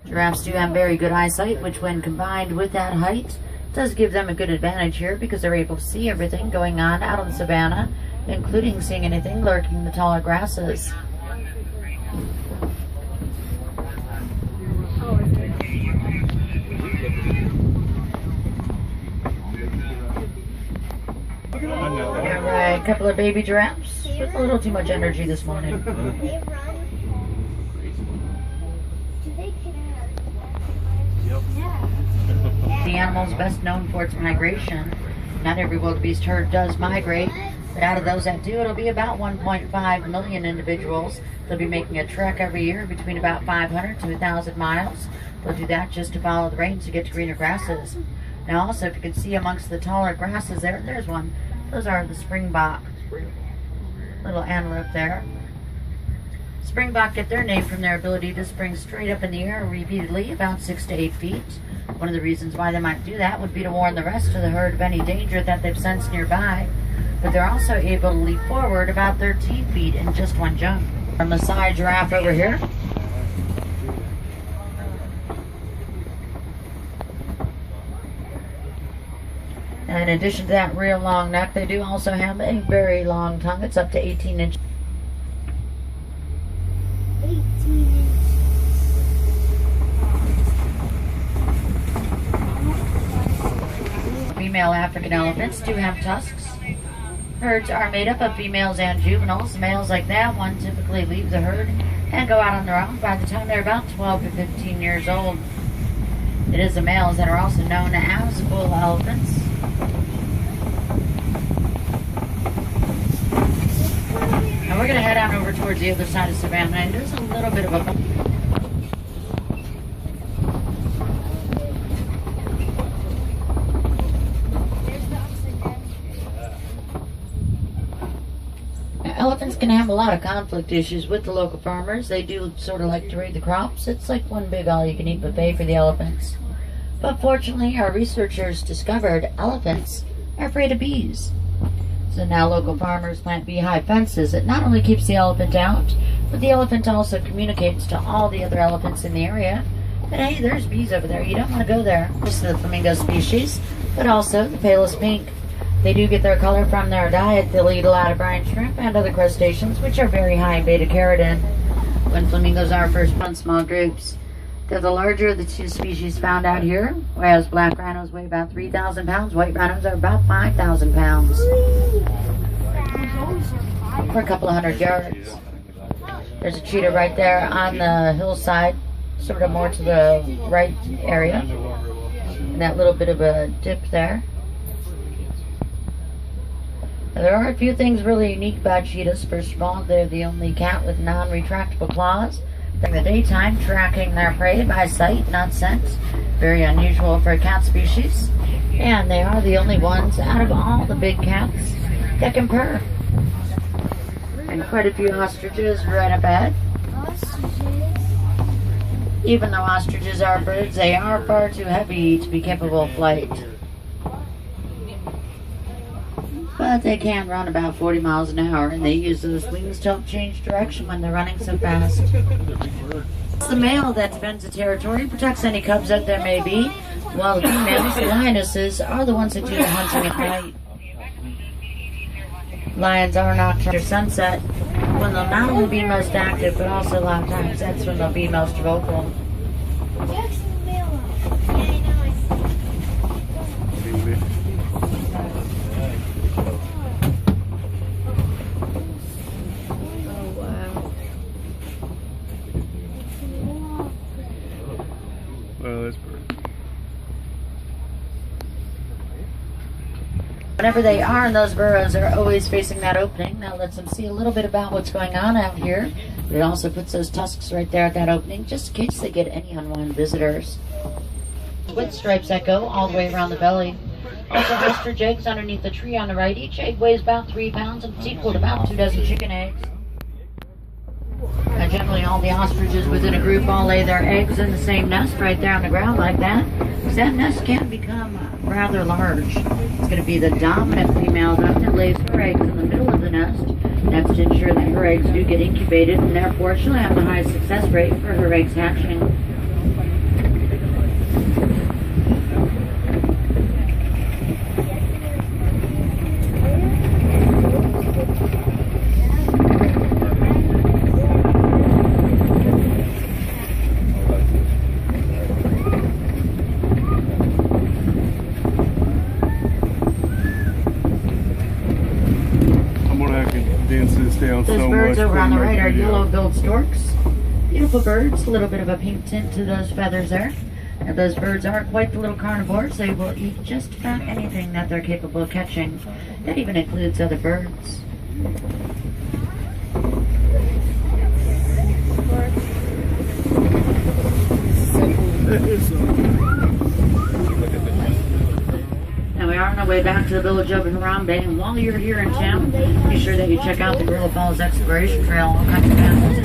Giraffes do have very good eyesight, which when combined with that height does give them a good advantage here because they're able to see everything going on out on the savannah, including seeing anything lurking in the taller grasses. Alright, a couple of baby giraffes with a little too much energy this morning. The animal is best known for its migration. Not every wildebeest herd does migrate, but out of those that do, it'll be about 1.5 million individuals. They'll be making a trek every year between about 500 to 1,000 miles. They'll do that just to follow the rains to get to greener grasses. Now also, if you can see amongst the taller grasses there's one. Those are the springbok. Little antelope there. Springbok get their name from their ability to spring straight up in the air repeatedly, about 6 to 8 feet. One of the reasons why they might do that would be to warn the rest of the herd of any danger that they've sensed nearby. But they're also able to leap forward about 13 feet in just one jump. Our Maasai giraffe over here. And in addition to that real long neck, they do also have a very long tongue. It's up to 18 inches. 18 inches. Female African elephants do have tusks. Herds are made up of females and juveniles. Males like that one typically leave the herd and go out on their own by the time they're about 12 to 15 years old. It is the males that are also known as bull elephants. Now we're going to head on over towards the other side of Savannah, and there's a little bit of a... Elephants can have a lot of conflict issues with the local farmers. They do sort of like to raid the crops. It's like one big all-you-can-eat buffet for the elephants. But fortunately, our researchers discovered elephants are afraid of bees. So now local farmers plant beehive fences. It not only keeps the elephant out, but the elephant also communicates to all the other elephants in the area that, hey, there's bees over there. You don't want to go there. Just the flamingo species, but also the Palus pink. They do get their color from their diet. They'll eat a lot of brine shrimp and other crustaceans, which are very high in beta-carotene. When flamingos are first found in small groups, they're the larger of the two species found out here, whereas black rhinos weigh about 3,000 pounds. White rhinos are about 5,000 pounds for a couple of 100 yards. There's a cheetah right there on the hillside, sort of more to the right area, and that little bit of a dip there. There are a few things really unique about cheetahs. First of all, they're the only cat with non-retractable claws. In the daytime, tracking their prey by sight, not scent. Very unusual for a cat species. And they are the only ones out of all the big cats that can purr. And quite a few ostriches right up ahead. Even though ostriches are birds, they are far too heavy to be capable of flight. But they can run about 40 miles an hour, and they use those wings to help change direction when they're running so fast. It's the male that defends the territory, protects any cubs that there may be, while the females, the lionesses, are the ones that do the hunting at night. Lions are nocturnal after sunset, when they'll not only be most active, but also a lot of times that's when they'll be most vocal. Whenever they are in those burrows, they're always facing that opening. That lets them see a little bit about what's going on out here. But it also puts those tusks right there at that opening, just in case they get any unwanted visitors. With stripes that go all the way around the belly. Also ostrich eggs underneath the tree on the right. Each egg weighs about 3 pounds and it's equal to about 2 dozen chicken eggs. And generally all the ostriches within a group all lay their eggs in the same nest right there on the ground like that. Because that nest can become rather large. It's going to be the dominant female though that lays her eggs in the middle of the nest. That's to ensure that her eggs do get incubated, and therefore she'll have the highest success rate for her eggs hatching. Those so birds much over for on the my right are video. yellow-billed storks. Beautiful birds, a little bit of a pink tint to those feathers there. And those birds are quite the little carnivores. They will eat just about anything that they're capable of catching. That even includes other birds. Now we are on our way back to the village of Harambe, and while you're here in town, be sure that you check out the Gorilla Falls Exploration Trail. All kinds of animals